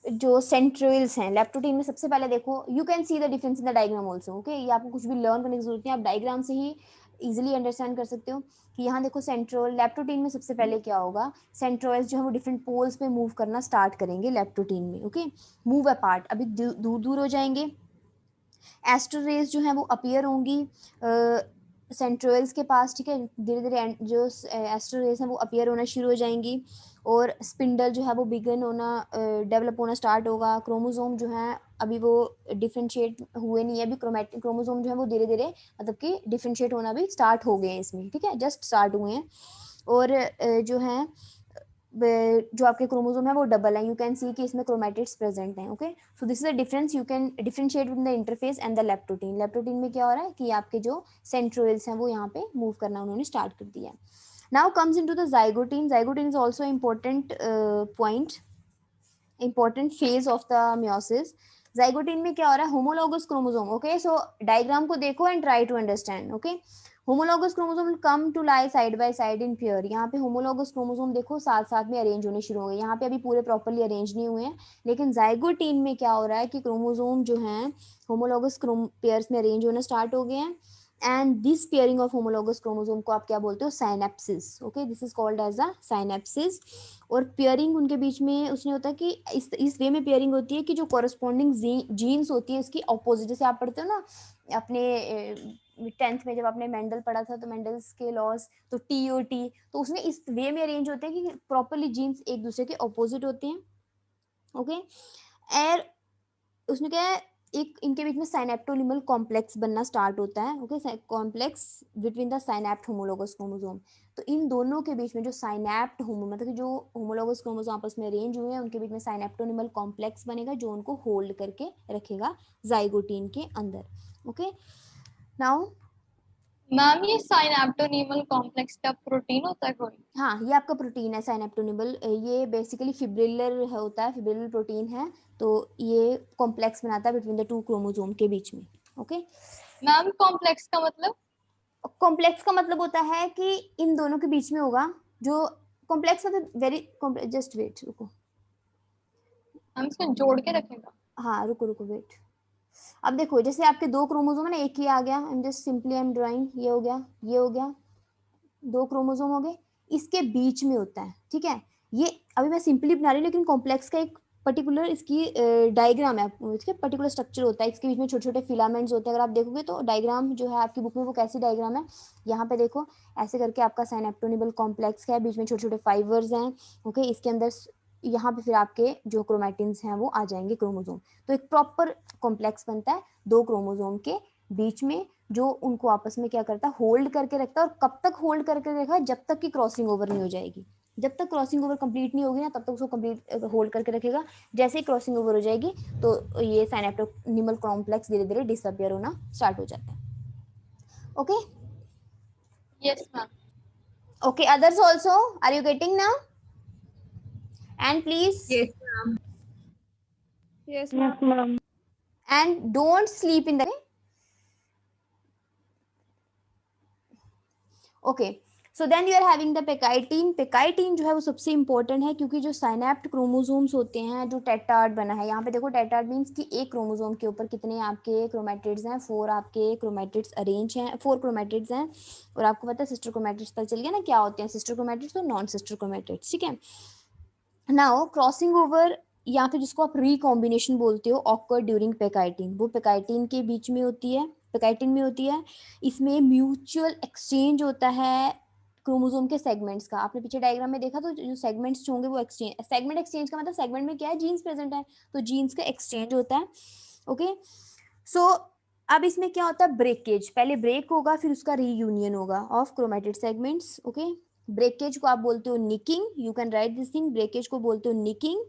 जो सेंट्रोइल्स हैं लेप्टोटीन में, सबसे पहले देखो you can see the difference in the diagram also. Okay, ये आपको कुछ भी लर्न करने की जरूरत नहीं है, आप डायग्राम से ही इजीली अंडरस्टैंड कर सकते हो कि यहाँ देखो सेंट्रोल लेप्टोटीन में सबसे पहले क्या होगा, सेंट्रोइल्स जो है वो डिफरेंट पोल्स पे मूव करना स्टार्ट करेंगे लेप्टोटीन में। ओके, मूव अपार्ट, अभी दूर दूर हो जाएंगे, एस्टर रेज जो है वो अपीयर होंगी सेंट्रोइल्स के पास, ठीक है, धीरे धीरे जो एस्टर रेज है वो अपीयर होना शुरू हो जाएंगी, और स्पिंडल जो है वो बिगन होना डेवलप होना स्टार्ट होगा। क्रोमोसोम जो है अभी वो डिफरेंशिएट हुए नहीं है, अभी क्रोमैटिक क्रोमोसोम जो है वो धीरे धीरे मतलब कि डिफरेंशिएट होना भी स्टार्ट हो गए हैं इसमें, ठीक है, जस्ट स्टार्ट हुए हैं, और जो है जो आपके क्रोमोसोम है वो डबल है, यू कैन सी कि इसमें क्रोमैटिड्स प्रेजेंट हैं। Okay, so this is the difference, you can differentiate with the interface and the leptotene. Leptotene में क्या हो रहा है कि आपके जो सेंट्रोइल्स हैं वो यहाँ पे मूव करना उन्होंने स्टार्ट कर दिया। Now comes into the zygotene. Zygotene is also important point, important phase of the meiosis. Zygotene में क्या हो रहा है, homologous chromosome. Okay, so diagram को देखो and try to understand. Okay, homologous chromosome come to lie side by side in pair. यहाँ पे homologous chromosome देखो साथ साथ में अरेंज होने शुरू हो गए, यहाँ पे अभी पूरे प्रॉपर्ली अरेंज नहीं हुए हैं, लेकिन जाइगोटीन में क्या हो रहा है कि क्रोमोसोम जो है होमोलॉगस पेयर्स में अरेंज होना स्टार्ट हो गए हैं, and this pairing of homologous chromosome को आप क्या बोलते हो, synapsis. Okay, this is called as a synapsis. और पेयरिंग उनके बीच में उसने होता है कि इस वे में पेयरिंग होती है कि जो कॉरस्पॉन्डिंग जीन्स होती है इसकी ऑपोजिट, जैसे आप पढ़ते हो ना अपने 10th में जब आपने मेंडल पढ़ा था तो मेंडल्स के लॉज, तो TOT, तो उसमें इस वे में अरेंज होते हैं कि प्रॉपरली जीन्स एक दूसरे के ऑपोजिट होते हैं। ओके, और उसने क्या है एक इनके बीच में साइनेप्टोनिमल कॉम्प्लेक्स बनना स्टार्ट होता है। Okay, complex between the synapsed homologous chromosome. तो इन दोनों के बीच में जो साइनेप्ट होमो मतलब कि जो होमोलॉगस क्रोमोसोम आपस में अरेंज हुए हैं उनके बीच में साइनेप्टोनिमल कॉम्प्लेक्स बनेगा जो उनको होल्ड करके रखेगा जाइगोटीन के अंदर। ओके, नाउ मैम ये साइनेप्टोनीमल कॉम्प्लेक्स का प्रोटीन होता है कोई? हाँ, ये आपका प्रोटीन है साइनेप्टोनिमल, ये बेसिकली फिब्रिलर होता है, फिब्रिलर प्रोटीन है, तो ये कॉम्प्लेक्स बनाता है बिटवीन द टू क्रोमोसोम के बीच में। ओके, मैम कॉम्प्लेक्स का मतलब? कॉम्प्लेक्स का मतलब होता है कि इन दोनों के बीच में होगा जो कॉम्प्लेक्स मतलब वेरी जस्ट वेट, रुको, हम इसको जोड़ के रखेगा? हाँ रुको रुको वेट। अब देखो जैसे आपके दो क्रोमोसोम है ना, एक ही आ गया, I am just simply I am drawing, ये हो गया, ये हो गया, दो क्रोमोसोम हो गए, इसके बीच में होता है, ठीक है, ये अभी मैं सिंपली बना रही हूँ लेकिन कॉम्प्लेक्स का एक पर्टिकुलर इसकी डायग्राम है, इसके पर्टिकुलर स्ट्रक्चर होता है, इसके बीच में छोटे छोटे फिलामेंट्स होते हैं। अगर आप देखोगे तो डायग्राम जो है आपकी बुक में वो कैसी डायग्राम है, यहाँ पे देखो ऐसे करके आपका साइनेप्टोनिबल कॉम्प्लेक्स है, बीच में छोटे छोटे फाइबर्स हैं। ओके, इसके अंदर यहाँ पे फिर आपके जो क्रोमैटिन्स हैं वो आ जाएंगे, क्रोमोसोम। तो एक प्रॉपर कॉम्प्लेक्स बनता है दो क्रोमोसोम के बीच में, जो उनको आपस में क्या करता है, होल्ड करके रखता है। और कब तक होल्ड करके रखा, जब तक कि क्रॉसिंग ओवर नहीं हो जाएगी। जब तक क्रॉसिंग ओवर कंप्लीट नहीं होगी ना, तब तक उसको कंप्लीट होल्ड करके रखेगा। जैसे ही क्रॉसिंग ओवर हो जाएगी तो ये साइनेप्टोनिमल कॉम्प्लेक्स धीरे धीरे डिसअपियर होना स्टार्ट हो जाता है। Okay yes ma'am. Okay, others also, are you getting now? And please, Yes, ma'am. Yes, Yes, ma'am. ma'am. and don't sleep in the okay. So then you are having the pachytene. Pachytene जो है वो सबसे important है, क्योंकि जो साइनेप्ट chromosomes होते हैं, जो टेट्राड बना है, यहाँ पे देखो टेट्राड मीन्स कि एक क्रोमोसोम के ऊपर कितने आपके क्रोमैटिड्स हैं, 4 आपके क्रोमैटिड्स अरेंज हैं, 4 क्रोमैटिड्स हैं। और आपको पता है सिस्टर क्रोमैटिड्स पता चल गया ना क्या होते हैं, सिस्टर क्रोमैटिड्स और नॉन सिस्टर क्रोमैटिड्स, ठीक है। नाउ क्रॉसिंग ओवर या फिर जिसको आप रिकॉम्बिनेशन बोलते हो, ऑकर ड्यूरिंग पेकाइटिन, वो पेकाइटिन के बीच में होती है, पेकाइटिन में होती है। इसमें म्यूचुअल एक्सचेंज होता है क्रोमोसोम के सेगमेंट्स का। आपने पीछे डायग्राम में देखा तो जो सेगमेंट्स होंगे वो एक्सचेंज, सेगमेंट एक्सचेंज का मतलब सेगमेंट में क्या है, जीन्स प्रेजेंट है, तो जीन्स का एक्सचेंज होता है। ओके सो अब इसमें क्या होता है, ब्रेकेज, पहले ब्रेक होगा फिर उसका रीयूनियन होगा of chromatid segments. Okay, breakage को आप बोलते हो nicking, you can write this thing, breakage को बोलते हो निकिंग,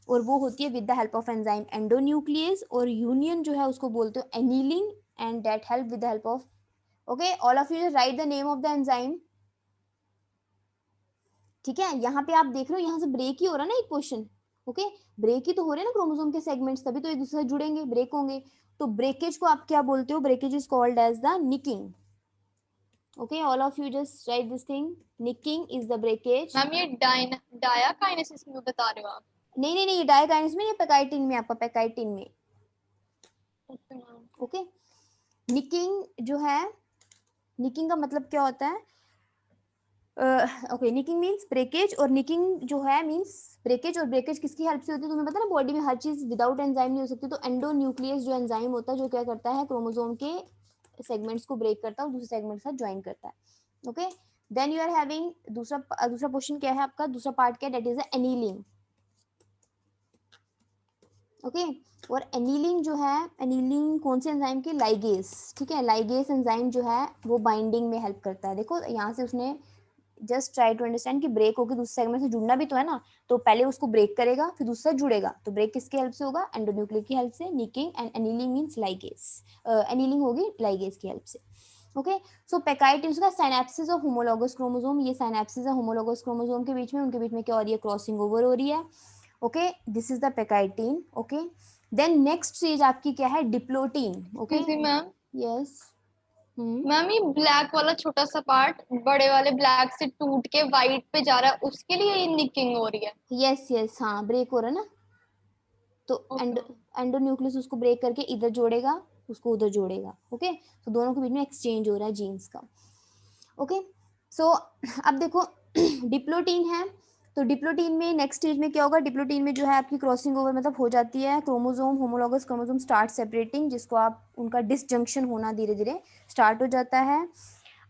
और वो होती है with the help of enzyme endonuclease. और यूनियन जो है उसको बोलते हो annealing, and that help with the help of, okay all of you right the name of the enzyme. ठीक है, यहाँ पे आप देख रहे हो यहाँ से ब्रेक ही हो रहा है ना एक क्वेश्चन। ओके, ब्रेक ही तो हो रहे हैं ना क्रोमोसोम के सेगमेंट्स, तभी तो एक दूसरे से जुड़ेंगे, ब्रेक होंगे। तो ब्रेकेज को आप क्या बोलते हो, breakage is called as the nicking. Okay, all of you just write this thing, nicking is the breakage. Ma'am ये डाया काइनेसिस में बता रहे हो आप? नहीं नहीं नहीं, ये डायकाइनेसिस में, ये पेकाइटिन में, आपका पेकाइटिन में। Okay ma'am. ओके, निकिंग जो है, निकिंग का मतलब क्या होता है, ओके निकिंग मींस ब्रेकेज, और निकिंग जो है मींस ब्रेकेज। और ब्रेकेज किसकी हेल्प से होती है, तुम्हें पता है ना, बॉडी में हर चीज विदाउट एंजाइम नहीं हो सकती। तो एंडोन्यूक्लियस जो एंजाइम होता है, जो क्या करता है, क्रोमोसोम के सेगमेंट्स को ब्रेक करता है और दूसरे सेगमेंट के साथ ज्वाइन करता है। Okay, then you are having दूसरा दूसरा क्वेश्चन क्या है आपका, दूसरा पार्ट क्या है, दैट इज एनीलिंग। ओके, और एनीलिंग जो है, एनीलिंग कौन से एंजाइम की, लाइगेस। ठीक है, लाइगेस एंजाइम जो है वो बाइंडिंग में हेल्प करता है। देखो यहाँ से उसने जस्ट ट्राई टू अंडरस्टैंड कि ब्रेक होकर दूसरे सेगमेंट से जुड़ना भी तो है ना, तो पहले उसको ब्रेक करेगा फिर दूसरा जुड़ेगा। तो ब्रेक किसकी हेल्प से होगा, एंडोन्यूक्लिक की हेल्प से, nicking, and annealing means ligase, annealing होगी लाइगेस की हेल्प से। ओके, सो पेकाइटिन का साइनेप्सिस ऑफ होमोलॉगस क्रोमोसोम, ये साइनेप्सिस है होमोलॉगस क्रोमोसोम के बीच में, उनके बीच में क्या हो रही है, क्रॉसिंग ओवर हो रही है। Okay, this is the pachytene. Okay, then next stage आपकी क्या है, diplotene. Okay, ma'am yes, ma'am ये ब्लैक वाला छोटा सा पार्ट बड़े वाले ब्लैक से टूट के व्हाइट पे जा रहा है, उसके लिए ये निकिंग हो रही है? यस यस, हाँ ब्रेक हो रहा है ना, तो एंडोन्यूक्लियस उसको ब्रेक करके इधर जोड़ेगा, उसको उधर जोड़ेगा। ओके, तो दोनों के बीच में एक्सचेंज हो रहा है जीन्स का। ओके, सो अब देखो डिप्लोटीन है, तो डिप्लोटीन में नेक्स्ट स्टेज में क्या होगा, डिप्लोटीन में जो है आपकी क्रॉसिंग ओवर मतलब हो जाती है, chromosome homologous chromosome start separating, जिसको आप उनका डिसजंक्शन होना धीरे धीरे स्टार्ट हो जाता है।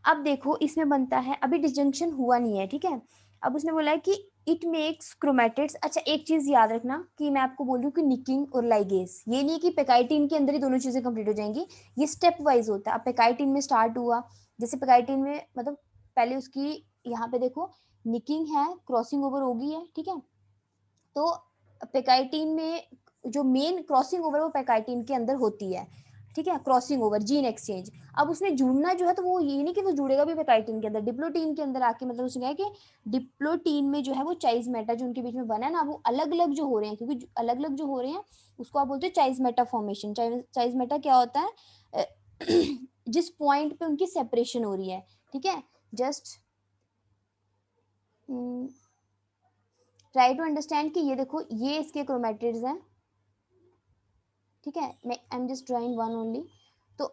अब देखो इसमें बनता है, अभी डिसजंक्शन हुआ नहीं है, ठीक है। अब उसने बोला है कि इट मेक्स क्रोमैटिड्स। अच्छा एक चीज याद रखना कि मैं आपको बोल रही हूँ कि निकिंग और लाइगेस, ये नहीं कि पेकाइटिन के अंदर ही दोनों चीजें कंप्लीट हो जाएंगी, ये स्टेप वाइज होता है। अब पेकाइटिन में स्टार्ट हुआ, जैसे पेकाइटिन में मतलब पहले उसकी यहाँ पे देखो निकिंग है, क्रॉसिंग ओवर होगी है, ठीक है। तो पेकाइटिन में जो मेन क्रॉसिंग ओवर वो पेकाइटिन के अंदर होती है, ठीक है, क्रॉसिंग ओवर, जीन एक्सचेंज। अब उसने जुड़ना जो है तो वो ये नहीं कि वो जुड़ेगा भी पेकाइटिन के अंदर, डिप्लोटीन के अंदर आके, मतलब उसने कहा कि डिप्लोटीन में जो है वो चाइज़मेटा जो उनके बीच में बना है ना, वो अलग अलग जो हो रहे हैं, क्योंकि अलग अलग जो हो रहे हैं उसको आप बोलते हैं चाइज़मेटा फॉर्मेशन। चाइज़मेटा क्या होता है, जिस पॉइंट पे उनकी सेपरेशन हो रही है, ठीक है। जस्ट ट्राई टू अंडरस्टैंड कि ये देखो ये इसके क्रोमैटिड्स हैं, ठीक है, मैं I am just drawing one only. तो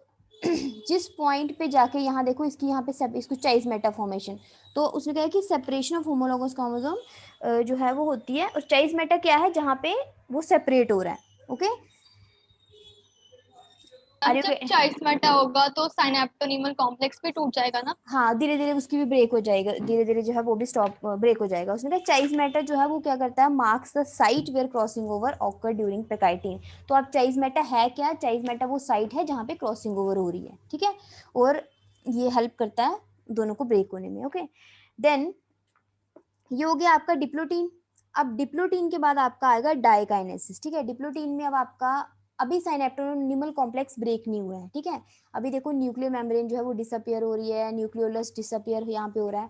जिस पॉइंट पे जाके यहाँ देखो इसकी यहाँ पे इसको चाइस मेटा फॉर्मेशन, तो उसने कहा कि सेपरेशन ऑफ होमोलॉगस क्रोमोसोम जो है वो होती है, और चाइस मेटा क्या है जहाँ पे वो सेपरेट हो रहा है। ओके, अब जब चाइल्ड मेटा होगा तो साइनेप्टोनीमल कॉम्प्लेक्स भी टूट जाएगा ना? हाँ, धीरे धीरे उसकी भी ब्रेक हो जाएगा, धीरे धीरे जो है वो भी स्टॉप ब्रेक हो जाएगा। उसने कहा चाइस मेटा जो है वो क्या करता है, marks the site where crossing over occur during pachytene. तो अब चाइस मेटा है क्या, चाइस मेटा वो साइट है जहाँ पे क्रॉसिंग ओवर हो रही है, ठीक है, और ये हेल्प करता है दोनों को ब्रेक होने में। ओके, देन ये हो गया आपका डिप्लोटीन। अब डिप्लोटीन के बाद आपका आएगा डाइकाइनेसिस, ठीक है। डिप्लोटीन में अब आपका अभी साइनेप्टोनिमल कॉम्प्लेक्स ब्रेक नहीं हुआ है, ठीक है। अभी देखो न्यूक्लियर मेम्ब्रेन जो है वो डिसअपियर हो रही है, न्यूक्लियोलस डिसअपियर यहाँ पे हो रहा है।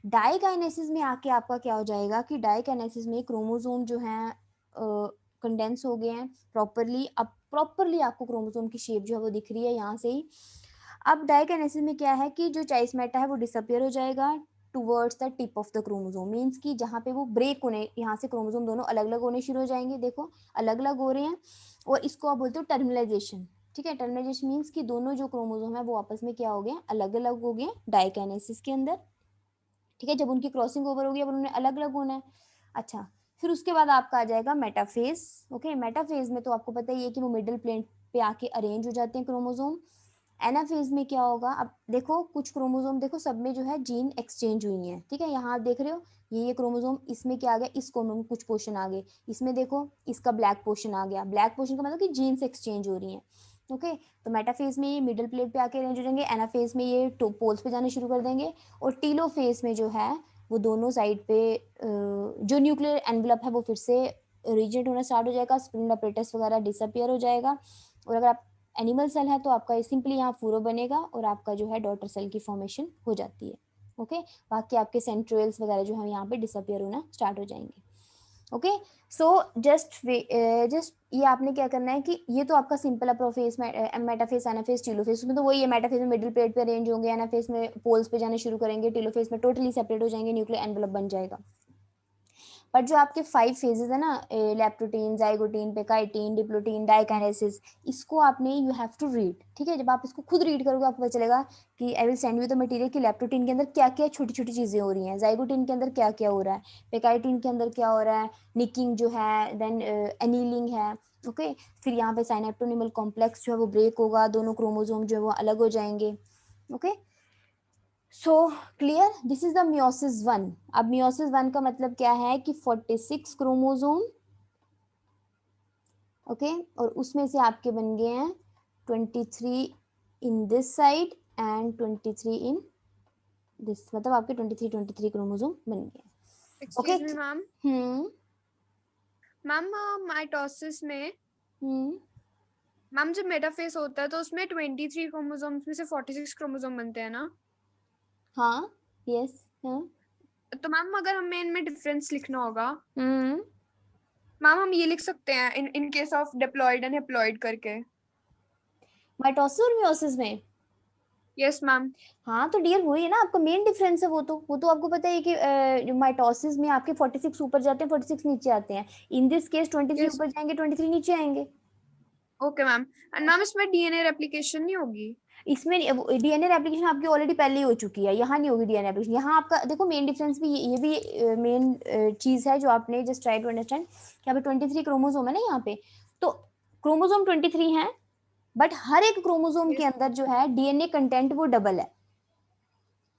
डाइकाइनेसिस में आके आपका क्या हो जाएगा कि डाइकाइनेसिस में क्रोमोसोम जो है कंडेंस हो गए हैं प्रॉपरली। अब प्रॉपरली आपको क्रोमोसोम की शेप जो है वो दिख रही है यहाँ से ही। अब डाइकाइनेसिस में क्या है कि जो चाइस मेटा है वो डिसअपियर हो जाएगा towards the tip of the chromosome, means कि जहाँ पे वो ब्रेक होने, यहाँ से क्रोमोसोम दोनों अलग अलग होने शुरू हो जाएंगे, देखो अलग अलग हो रहे हैं, और इसको आप बोलते हो टर्मिनलाइजेशन, ठीक है। टर्मिनलाइजेशन मींस कि दोनों जो क्रोमोसोम है वो आपस में क्या हो गए, अलग अलग हो गए डाइकाइनेसिस के अंदर, ठीक है। जब उनकी क्रॉसिंग ओवर होगी अब उन्होंने अलग अलग होना है। अच्छा, फिर उसके बाद आपका आ जाएगा मेटाफेज। ओके, मेटाफेज में तो आपको पता ही है कि वो मिडिल प्लेन पे आके अरेंज हो जाते हैं क्रोमोसोम। एनाफेज में क्या होगा, अब देखो कुछ क्रोमोसोम देखो सब में जो है जीन एक्सचेंज हुई है, ठीक है। यहाँ आप देख रहे हो ये क्रोमोसोम, इसमें क्या आ गया, इस क्रोमोसोम में कुछ पोर्शन आ गए, इसमें देखो इसका ब्लैक पोर्शन आ गया। ब्लैक पोर्शन का मतलब कि जीन्स एक्सचेंज हो रही है। ओके, तो मेटाफेज में ये मिडिल प्लेट पे आके अरेंज हो जाएंगे, एनाफेज में ये पोल्स पे जाने शुरू कर देंगे, और टीलोफेज में जो है वो दोनों साइड पे जो न्यूक्लियर एनवलप है वो फिर से रिजेक्ट होना स्टार्ट हो जाएगा, स्प्रिंग अपरेटस वगैरह डिसअपियर हो जाएगा। और अगर आप एनिमल सेल है तो आपका सिंपली यहाँ फूरो बनेगा और आपका जो है डॉटर सेल की फॉर्मेशन हो जाती है। ओके, बाकी आपके सेंट्रोल्स वगैरह जो है यहाँ पे डिसअपियर होना स्टार्ट हो जाएंगे। ओके, सो जस्ट ये आपने क्या करना है कि ये तो आपका सिंपल अप्रोफेस, मेटाफेस, एनाफेस, टीलोफेस, उसमें तो वही है। मेटाफेस में मिडिल प्लेट पे अरेंज होंगे, एनाफेस में पोल्स पे जाने शुरू करेंगे, टीलोफेस में टोटली सेपरेट हो जाएंगे, न्यूक्लियर एनवलप बन जाएगा। बट जो आपके 5 फेजेस है ना, leptotene, zygotene, pachytene, diplotene, diakinesis, इसको आपने यू हैव टू रीड, ठीक है। जब आप इसको खुद रीड करोगे आपको पता चलेगा कि I will send you the material कि लेप्टोटीन के अंदर क्या क्या छोटी छोटी चीजें हो रही हैं, जाइगोटीन के अंदर क्या क्या हो रहा है, पेकाइटीन के अंदर क्या हो रहा है, निकिंग जो है, देन एनीलिंग है। ओके, फिर यहाँ पे साइनेप्टोनिमल कॉम्प्लेक्स जो है वो ब्रेक होगा, दोनों क्रोमोसोम जो है वो अलग हो जाएंगे। Okay, so clear, this is the meiosis 1। अब मियोसिस 1 का मतलब क्या है कि 46 क्रोमोसोम, ओके, और उसमें से आपके बन गए हैं 23 in this side and 23 in this, मतलब आपके 23 क्रोमोसोम बन गए। Okay, excuse me ma'am. Ma'am mitosis में मैम जब मेटाफेज होता है तो उसमें 23 क्रोमोसोम्स में से 46 क्रोमोसोम बनते हैं ना? हाँ, यस, हाँ। तो मैम अगर हमें इनमें डिफरेंस लिखना होगा मैम हम ये लिख सकते हैं in case of diploid and haploid करके? माइटोसिस और मियोसिस में? Yes ma'am. हाँ, तो डियर वही है ना आपका मेन डिफरेंस है। वो तो आपको पता है कि माइटोसिस में आपके 46 ऊपर जाते हैं, 46 नीचे आते हैं। इन दिस केस 23 ऊपर जाएंगे, 23 नीचे आएंगे। Okay ma'am. एंड मैम इसमें डीएनए रेप्लिकेशन नहीं होगी? इसमें डीएनए रेप्लिकेशन आपकी ऑलरेडी पहले ही हो चुकी है, यहाँ नहीं होगी डीएनए रेप्लिकेशन। यहाँ आपका देखो मेन डिफरेंस भी ये भी मेन चीज है जो आपने जस्ट ट्राई टू अंडरस्टैंड कि यहाँ पे 23 क्रोमोसोम है ना यहाँ पे, तो क्रोमोसोम 23 है, बट हर एक क्रोमोसोम के अंदर जो है डीएनए कंटेंट वो डबल है,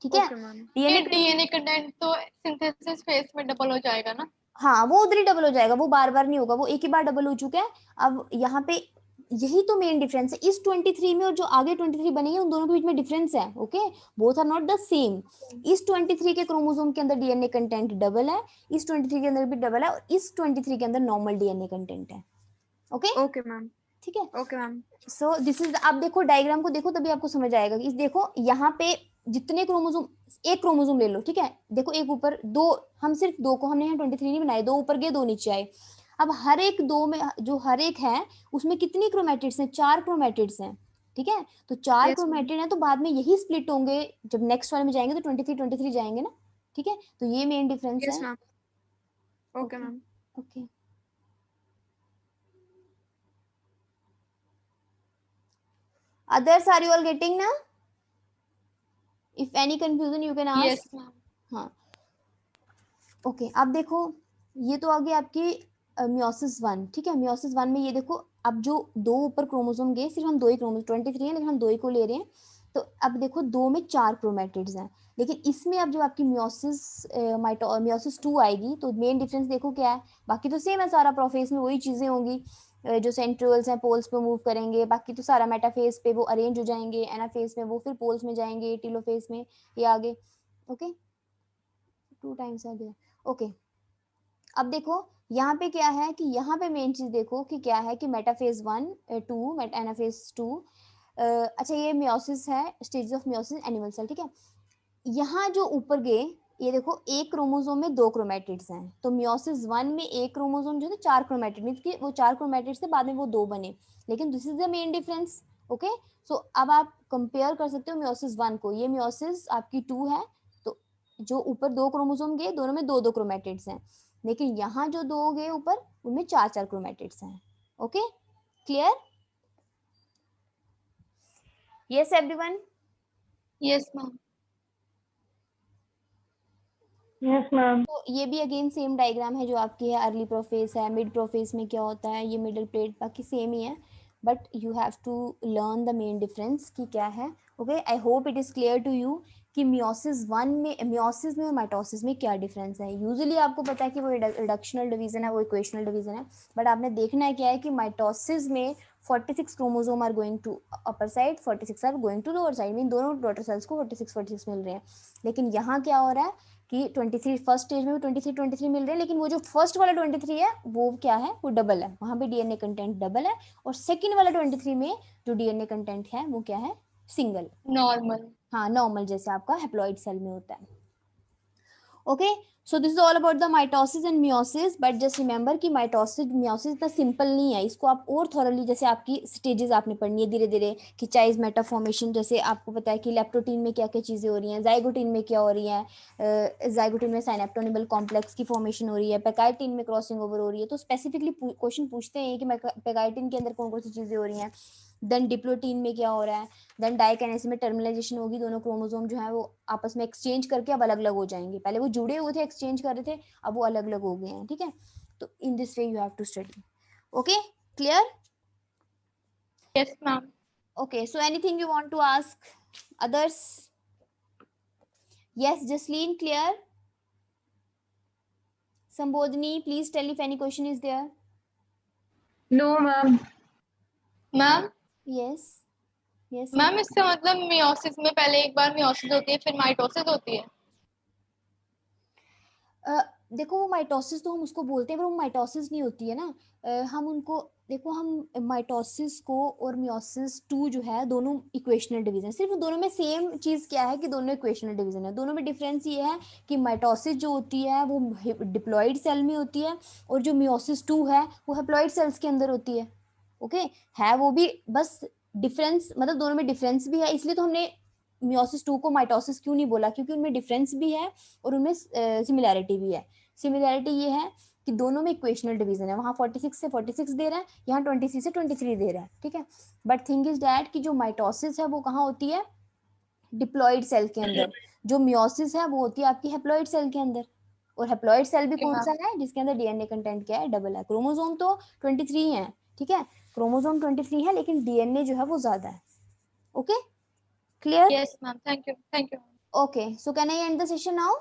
ठीक है। Okay ma'am. डीएनए कंटेंट तो सिंथेसिस फेज में डबल हो जाएगा ना? हाँ, वो उधर ही डबल हो जाएगा, वो बार बार नहीं होगा, वो एक ही बार डबल हो चुका है। अब यहाँ पे यही तो मेन डिफरेंस है इस 23 में और जो आगे 23 बनेंगे उन दोनों के बीच में डिफरेंस है। Okay, both are not the same. इस 23 के क्रोमोसोम के अंदर डीएनए कंटेंट डबल है, इस 23 के अंदर भी डबल है, और इस 23 के अंदर नॉर्मल डीएनए कंटेंट है। Okay, okay ma'am. ठीक है। Okay ma'am. So this is, आप देखो डायग्राम को देखो तभी आपको समझ आएगा कि इस देखो यहाँ पे जितने क्रोमोसोम, एक क्रोमोसोम ले लो, ठीक है। देखो एक ऊपर दो, हम सिर्फ दो को हमने यहाँ 23 नहीं बनाए, दो ऊपर गए दो नीचे आए। अब हर एक दो में जो हर एक है उसमें कितनी क्रोमेटिड्स हैं, 4 क्रोमेटिड्स हैं, ठीक है। तो 4 यस मैम। क्रोमेटिड है तो बाद में यही स्प्लिट होंगे, जब नेक्स्ट वाले में जाएंगे तो 23 जाएंगे ना, ठीक है। तो ये मेन डिफरेंस यस है। Ma'am. Okay ma'am. Okay, Others, are you all getting now? If any confusion you can ask. Yes, ma'am. हाँ ओके अब देखो ये तो आ गई आपकी मियोसिस 1 ठीक है। मियोसिस 1 में ये देखो अब जो दो ऊपर क्रोमोसोम गए सिर्फ हम दो ही क्रोमोसोम 23 है लेकिन हम दो ही को ले रहे हैं। तो अब देखो दो में 4 क्रोमेटिड्स हैं लेकिन इसमें अब जो आपकी मियोसिस 2 आएगी तो मेन डिफरेंस देखो क्या है। बाकी तो सेम है सारा, प्रोफेज में वही चीजें होंगी, जो सेंट्रियोल्स हैं पोल्स पे मूव करेंगे, बाकी तो सारा मेटाफेज पे वो अरेंज हो जाएंगे, एनाफेज में वो फिर पोल्स में जाएंगे, टीलोफेज में ये आगे। ओके 2 टाइम्स आ गया। ओके अब देखो यहाँ पे क्या है कि यहाँ पे मेन चीज देखो कि क्या है कि मेटाफेज 1 2 एनाफेज 2। अच्छा ये मियोसिस है, stage of meiosis animal cell ठीक है। यहाँ जो ऊपर गए ये देखो एक क्रोमोसोम में 2 क्रोमेटिड्स हैं तो मियोसिस 1 में एक क्रोमोसोम जो है 4 क्रोमेटिड मींस कि वो 4 क्रोमेटिड्स थे बाद में वो 2 बने लेकिन this is the main difference. Okay so अब आप कंपेयर कर सकते हो मियोसिस 1 को, ये मियोसिस आपकी 2 है तो जो ऊपर 2 क्रोमोसोम गए दोनों में 2 क्रोमेटिड्स हैं लेकिन यहाँ जो 2 गए ऊपर उनमें 4 क्रोमेटिड्स हैं। Okay clear? Yes everyone? Yes, ma'am. Yes ma'am. तो ये भी अगेन सेम डायग्राम है जो आपकी है, अर्ली प्रोफेस है, मिड प्रोफेस में क्या होता है, ये मिडल प्लेट बाकी सेम ही है but you have to learn the main difference कि क्या है। Okay I hope it is clear to you कि मियोसिस 1 में, मियोसिस में और माइटोसिस में क्या डिफरेंस है। यूजुअली आपको पता है कि वो रिडक्शनल डिवीजन है, वो इक्वेशनल डिवीजन है बट आपने देखना है क्या है कि माइटोसिस में 46 chromosome are going to upper side, 46 are going to lower side, mean दोनों डॉटर सेल्स को 46 मिल रहे हैं। लेकिन यहाँ क्या हो रहा है कि 23 फर्स्ट स्टेज में भी 23 मिल रहे हैं लेकिन वो जो फर्स्ट वाला 23 है वो क्या है, वो डबल है, वहां पे डीएनए कंटेंट डबल है और सेकंड वाला 23 में जो डीएनए कंटेंट है वो क्या है, सिंगल। Normal. हाँ नॉर्मल जैसे आपका हैप्लॉइड सेल में होता है। Okay so this is all about the mitosis and meiosis but just remember कि माइटोसिस मियोसिस इतना सिंपल नहीं है, इसको आप और थॉरली जैसे आपकी स्टेजेस आपने पढ़नी है धीरे धीरे कि चाइज मेटा फॉर्मेशन, जैसे आपको पता है कि लेप्टोटीन में क्या क्या चीजें हो रही हैं, जाइगोटीन में क्या हो रही है, जाइगोटीन में साइनेप्टोनिबल कॉम्प्लेक्स की फॉर्मेशन हो रही है, पेकाइटिन में क्रॉसिंग ओवर हो रही है। तो स्पेसिफिकली क्वेश्चन पूछते हैं कि पेकाइटिन के अंदर कौन कौन सी चीजें हो रही हैं, देन डिप्लोटीन में क्या हो रहा है, देन डाइकिनेसिस में टर्मिनलाइजेशन होगी, दोनों क्रोमोसोम जो है वो आपस में एक्सचेंज करके अब अलग अलग हो जाएंगे, पहले वो जुड़े हुए थे एक्सचेंज कर रहे थे अब वो अलग अलग हो गए हैं। ठीक है तो in this way you have to study. Okay clear? Yes, ma'am. Okay so anything you want to ask others? Yes Jasleen clear? Sambodhini please tell if any question is there. No ma'am. Ma'am, yes yes ma'am इसका मतलब meiosis में पहले एक बार meiosis होती है फिर mitosis होती है। देखो वो माइटोसिस तो हम उसको बोलते हैं पर वो माइटोसिस नहीं होती है ना। हम उनको देखो हम माइटोसिस को और मियोसिस 2 जो है दोनों इक्वेशनल डिवीजन, सिर्फ दोनों में सेम चीज क्या है कि दोनों इक्वेशनल डिवीजन है। दोनों में डिफरेंस ये है कि माइटोसिस जो होती है वो डिप्लॉइड सेल में होती है और जो मियोसिस 2 है वो हैप्लॉइड सेल्स के अंदर होती है। ओके है वो भी बस डिफरेंस, मतलब दोनों में डिफरेंस भी है, इसलिए तो हमने मियोसिस 2 को माइटोसिस क्यों नहीं बोला, क्योंकि उनमें डिफरेंस भी है और उनमें सिमिलैरिटी भी है। सिमिलैरिटी ये है कि दोनों में इक्वेशनल डिवीजन है, वहां 46 से 46 दे रहा है, यहाँ 23 से 23 दे रहा है। ठीक है बट थिंग इज दैट कि जो माइटोसिस है वो कहाँ होती है, डिप्लॉइड सेल के अंदर, जो मियोसिस है वो होती है आपकी हैप्लॉइड सेल के अंदर। और हैप्लॉइड सेल भी कौन सा है, जिसके अंदर डीएनए कंटेंट क्या है, डबल है। क्रोमोसोम तो 23 है, ठीक है क्रोमोसोम 23 है लेकिन डीएनए जो है वो ज्यादा है। Okay clear? Yes, ma'am. Thank you. Thank you. Okay so can I and the session now?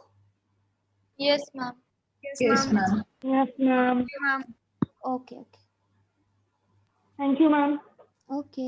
Yes, ma'am. Yes, yes ma'am. Ma'am. Yes ma'am. Thank you, ma'am. Okay okay thank you ma'am. Okay